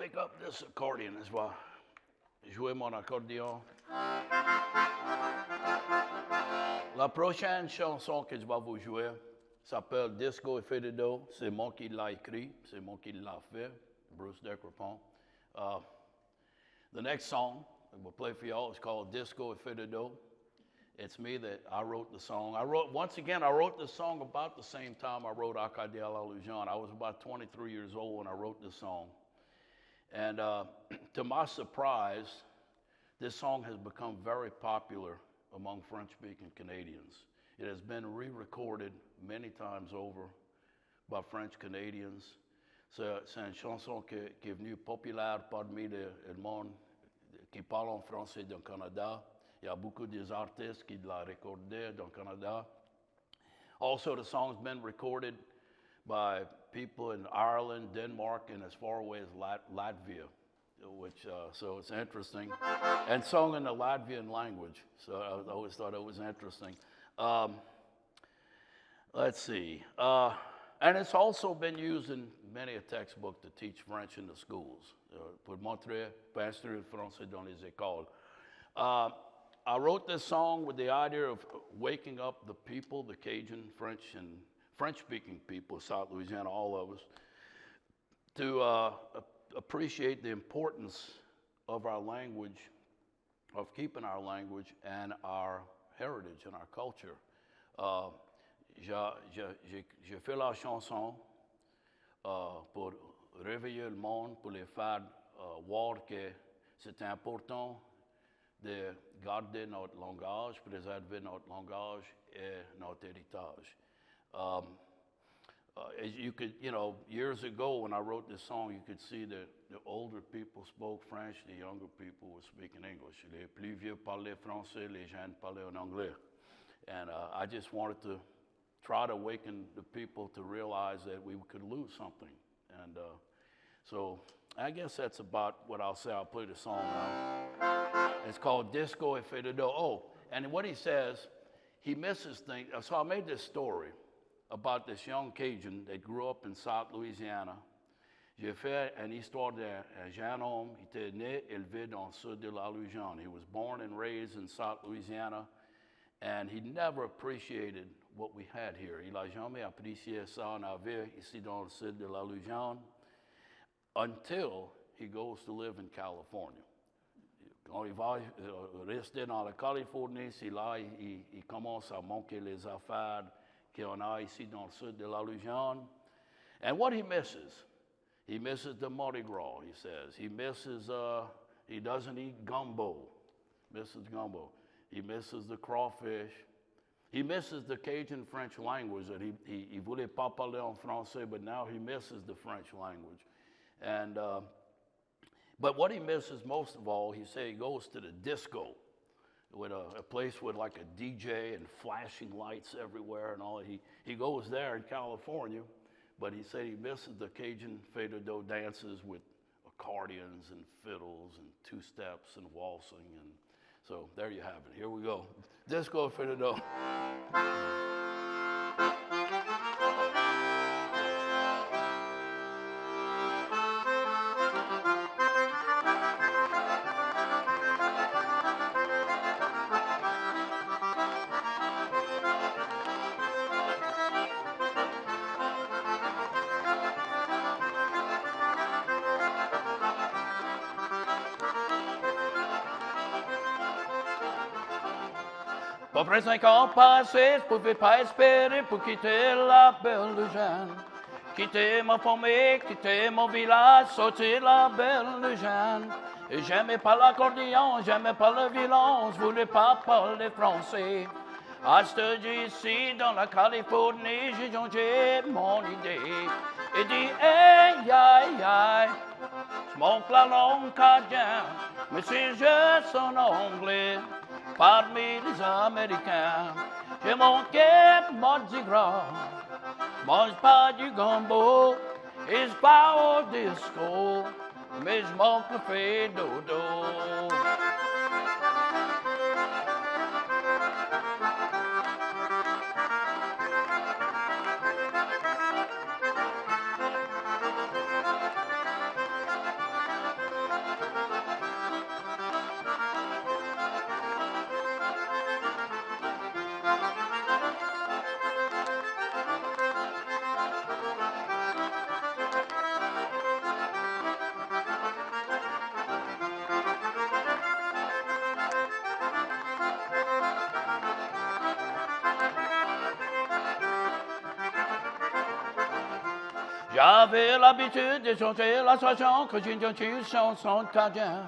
pick up this accordion as well. Jouer mon accordéon. La prochaine chanson que je vais vous jouer s'appelle Disco et fait de dos. C'est moi qui l'ai écrit, c'est moi qui l'ai fait, Bruce Daigrepont. The next song that we'll play for y'all is called Disco et fait de dos. It's me that I wrote the song. I wrote this song about the same time I wrote avec, légende. I was about 23 years old when I wrote this song. And to my surprise, this song has become very popular among French-speaking Canadians. It has been re-recorded many times over by French Canadians. C'est une chanson qui est venue populaire parmi le monde qui parle en français du Canada. Il y a beaucoup d'artistes qui l'ont recordé dans le Canada. Also, the song's been recorded by people in Ireland, Denmark, and as far away as Latvia, which, so it's interesting. And sung in the Latvian language, so I always thought it was interesting. Let's see. And it's also been used in many a textbook to teach French in the schools, pour montrer, pour instruire le français dans les écoles. I wrote this song with the idea of waking up the people, the Cajun, French, and French-speaking people of South Louisiana, all of us, to appreciate the importance of our language, of keeping our language and our heritage and our culture. J'ai fait la chanson pour réveiller le monde, pour les faire voir que c'est important de garder notre langage, préserver notre langage et notre héritage. As you could, years ago when I wrote this song, you could see that the older people spoke French, the younger people were speaking English. Les plus vieux parlaient français, les jeunes parlaient en anglais. And I just wanted to try to awaken the people to realize that we could lose something. And so I guess that's about what I'll say. I'll play the song now. It's called Disco et fait de dos. Oh, and what he says, he misses things. So I made this story about this young Cajun that grew up in South Louisiana. J'ai fait une histoire d'un jeune homme. Il était né, élevé dans le sud de la Louisiane. He was born and raised in South Louisiana, and he never appreciated what we had here. Il n'a jamais apprécié ça en avait ici dans le sud de la Louisiane until he goes to live in California. Quand il va rester dans la Californie, c'est là il commence à manquer les affaires qu'on a ici dans le sud de la Louisiane. And what he misses the Mardi Gras, he says. He doesn't eat gumbo, misses gumbo. He misses the crawfish. He misses the Cajun French language that he voulait pas parler en français, but now he misses the French language. And but what he misses most of all, he said he goes to the disco, with a place with like a DJ and flashing lights everywhere and all. He goes there in California, but he said he misses the Cajun fait de dos dances with accordions and fiddles and two-steps and waltzing. And so there you have it. Here we go. Disco fait de dos. Après 5 ans passés, je pouvais pas espérer pour quitter la belle Légende. Quitter ma famille, quitter mon village, sortir la belle Légende. Et j'aimais pas l'accordéon, j'aimais pas le violon, je voulais pas parler français. À ce ici, dans la Californie, j'ai changé mon idée. Et dit, hey, aïe, aïe, je manque la langue cadienne, mais si je sonne anglais, parmi les Américains, j'ai manqué Mardi Gras, je mange pas du gumbo, et je pas au disco, mais je manque le fait dodo. J'avais l'habitude de chanter la chanson que j'ai une chanson cajun.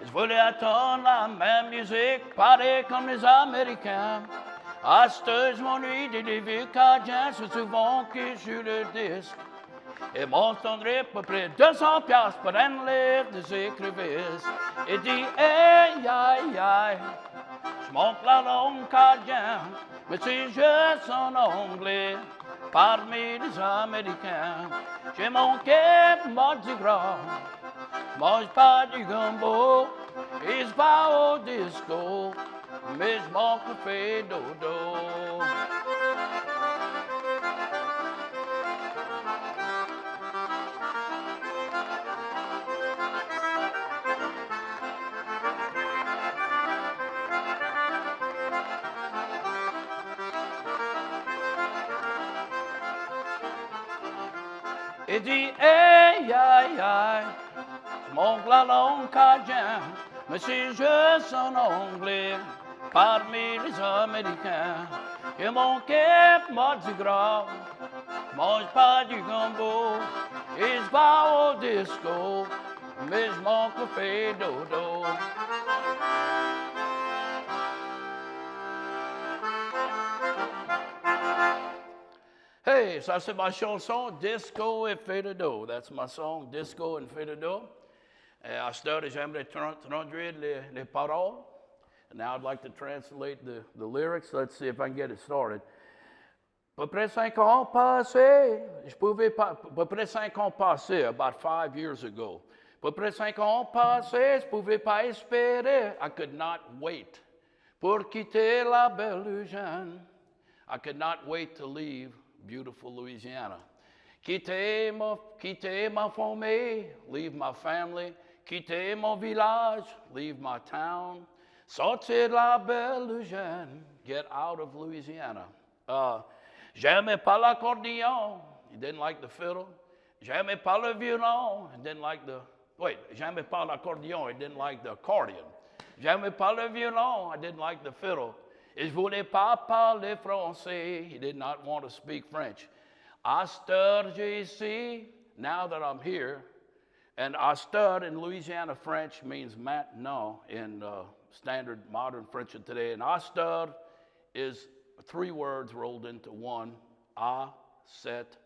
Je voulais attendre la même musique, pareil comme les Américains. À ce que je m'ennuie des vieux cajuns, c'est souvent que je joue le disque. Et m'entendrait à peu près 200 piastres pour un livre des écrivistes. Et dit, hey, aïe, aïe, je manque la langue cajun, mais c'est juste en anglais. Parmi les Américains, j'ai manqué Mardi Gras, mange pas du gumbo, et je vais au disco, mais je manque le fait dodo. Il dit, hey, aïe, aïe, je manque la langue cajun, mais c'est juste en anglais, parmi les Américains. J'ai manqué Mardi Gras, mange pas du gumbo, et je vais au disco, mais je manque le fait dodo. Hey, ça c'est ma chanson, Disco et fait de do. That's my song, Disco and fait de do. I started, j'aimerais traduire les paroles. And now I'd like to translate the lyrics. Let's see if I can get it started. À peu près 5 ans passés, à peu près 5 ans passés, about 5 years ago. À peu près 5 ans passés, je ne pouvais pas espérer. I could not wait pour quitter la belle Louisiane. I could not wait to leave beautiful Louisiana. Quitter ma famille, leave my family. Quitter mon village, leave my town. Sortir la belle Louisiane, get out of Louisiana. J'aimais pas l'accordion, he didn't like the fiddle. J'aimais pas le violon, he didn't like the, j'aimais pas l'accordion, he didn't like the accordion. J'aimais pas le violon, I didn't like the fiddle. Et je voulais pas parler français. He did not want to speak French. I stud ici, now that I'm here. And I stud in Louisiana French means maintenant in standard modern French of today. And I stud is 3 words rolled into one. Cette,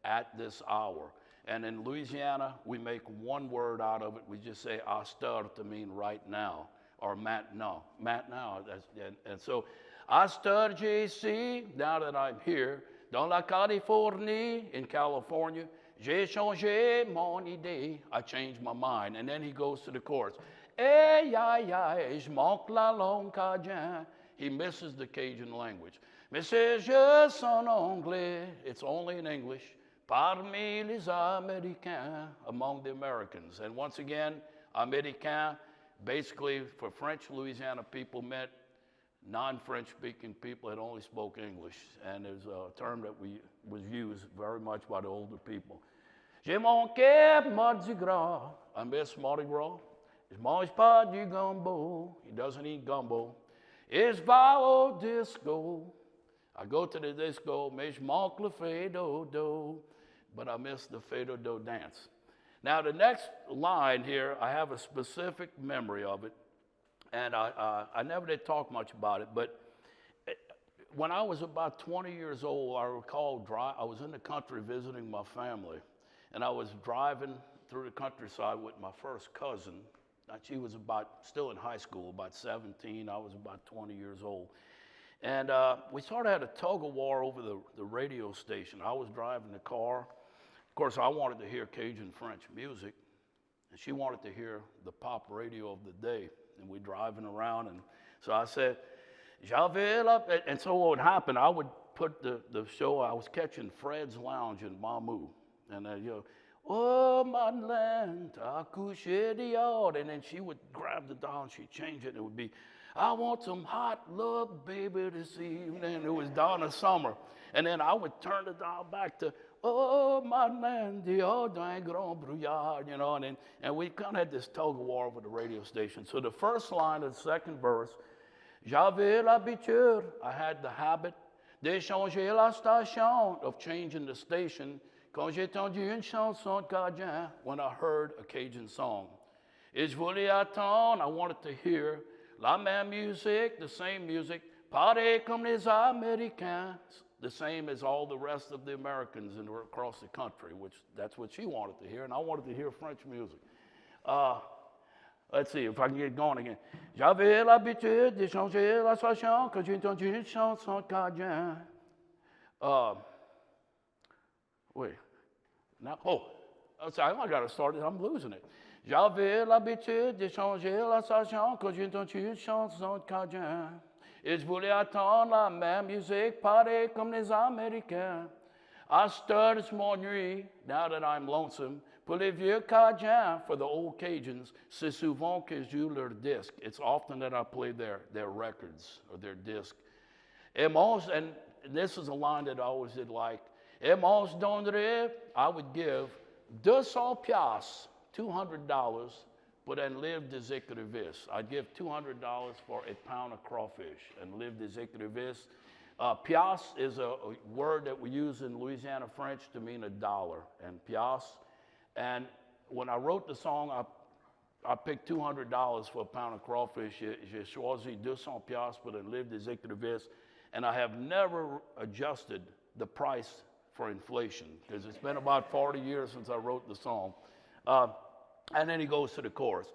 at this hour. And in Louisiana, we make 1 word out of it. We just say I stud to mean right now. Or maintenant. And so, I stud ici, now that I'm here, dans la Californie, in California, j'ai changé mon idée, I changed my mind. And then he goes to the chorus. Hey, aïe, aïe, je manque la langue cajun. He misses the Cajun language. Mais c'est juste en anglais, it's only in English, parmi les Américains, among the Americans. And once again, Américain, basically, for French Louisiana people meant non-French speaking people that only spoke English. And there's a term that was used very much by the older people. J'ai manqué Mardi Gras. I miss Mardi Gras. Je mange pas du gumbo. He doesn't eat gumbo. Je vais au disco. I go to the disco, mais je manque le fait dodo. But I miss the fait dodo dance. Now, the next line here, I have a specific memory of it, and I never did talk much about it, but when I was about 20 years old, I recall I was in the country visiting my family, and I was driving through the countryside with my first cousin. She was still in high school, about 17. I was about 20 years old. And we sort of had a tug-of-war over the radio station. I was driving the car. Of course, I wanted to hear Cajun French music, and she wanted to hear the pop radio of the day. And we're driving around, and so I said, J'avais la... And so what would happen, I would put the show, I was catching Fred's Lounge in Mamou. And oh, Madeleine, t'as couché dehors. And then she would grab the dial and she'd change it. And it would be, I want some hot love, baby, this evening. It was Donna Summer. And then I would turn the dial back to, oh, Madeleine, dehors d'un grand brouillard, and we kind of had this tug-of-war over the radio station. So the first line of the second verse, J'avais l'habitude, I had the habit, d'échanger la station, of changing the station, quand j'ai entendu une chanson de Cajun, when I heard a Cajun song. Et je voulais attendre, I wanted to hear la même musique, the same music, pareil comme les Américains, the same as all the rest of the Americans across the country, which that's what she wanted to hear, and I wanted to hear French music. Let's see if I can get going again. J'avais l'habitude d'échanger la chanson quand j'ai entendu une chanson de Cajun. Wait. Now, I'm sorry, I got to start it. I'm losing it. J'avais l'habitude d'échanger la chanson quand j'ai entendu une chanson de Cajun. Et je voulais attendre la même musique, pareil comme les Américains. I stirred this morning, now that I'm lonesome, pour les vieux Cajuns, for the old Cajuns, c'est souvent que je joue leur disque. It's often that I play their records or their disc. And this is a line that I always did like. Et moi, je donnerais, I would give 200 piastres, $200, pour un livre d'exécutif. I'd give $200 for a pound of crawfish and livre d'exécutif. Piastre is a word that we use in Louisiana French to mean a dollar, and piastre. And when I wrote the song, I picked $200 for a pound of crawfish. J'ai choisi 200 piastres pour un livre d'exécutif, and I have never adjusted the price for inflation, because it's been about 40 years since I wrote the song. And then he goes to the chorus.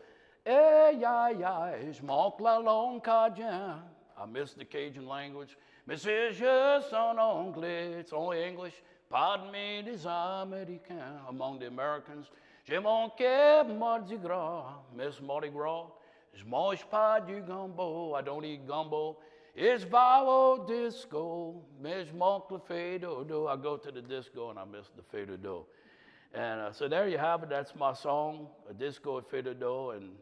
Hey, je manque la langue Cajun. I miss the Cajun language. Mais c'est juste en anglais, it's only English. Pardon me, des Américains, among the Americans. J'ai manqué Mardi Gras, Miss Mardi Gras. Je mange pas du gumbo, I don't eat gumbo. It's vào disco, mais je manque le feu dodo. I go to the disco and I miss the feu dodo. And so there you have it. That's my song, a disco at feu dodo. And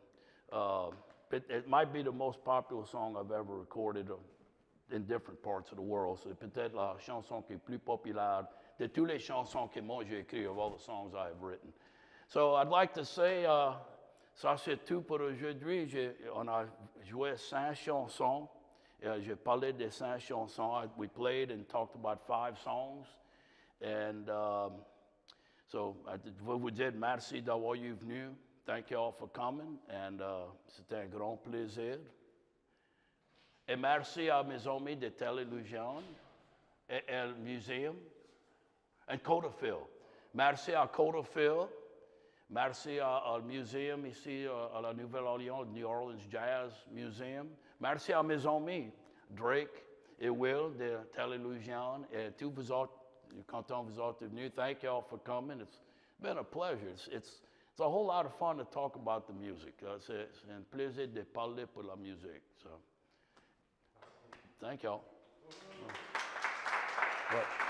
it might be the most popular song I've ever recorded in different parts of the world. C'est peut-être la chanson qui est plus populaire de toutes les chansons que moi j'ai écrites, of all the songs I have written. So I'd like to say, ça c'est tout pour aujourd'hui. On a joué 5 chansons. J'ai parlé des 5 chansons. We played and talked about 5 songs. And so I veux vous dire merci d'avoir eu venu. Thank you all for coming. And c'était un grand plaisir. Et merci à mes amis de Télé-Louisiane et le Museum et Codafil. Merci à Codafil. Merci au Museum ici à la Nouvelle-Orléans, New Orleans Jazz Museum. Merci à mes amis, Drake et Will de Télé-Louisiane, et tous vous autres, content vous autres venus. Thank you all for coming. It's been a pleasure. It's a whole lot of fun to talk about the music. C'est un plaisir de parler pour la musique. So, thank you all. What?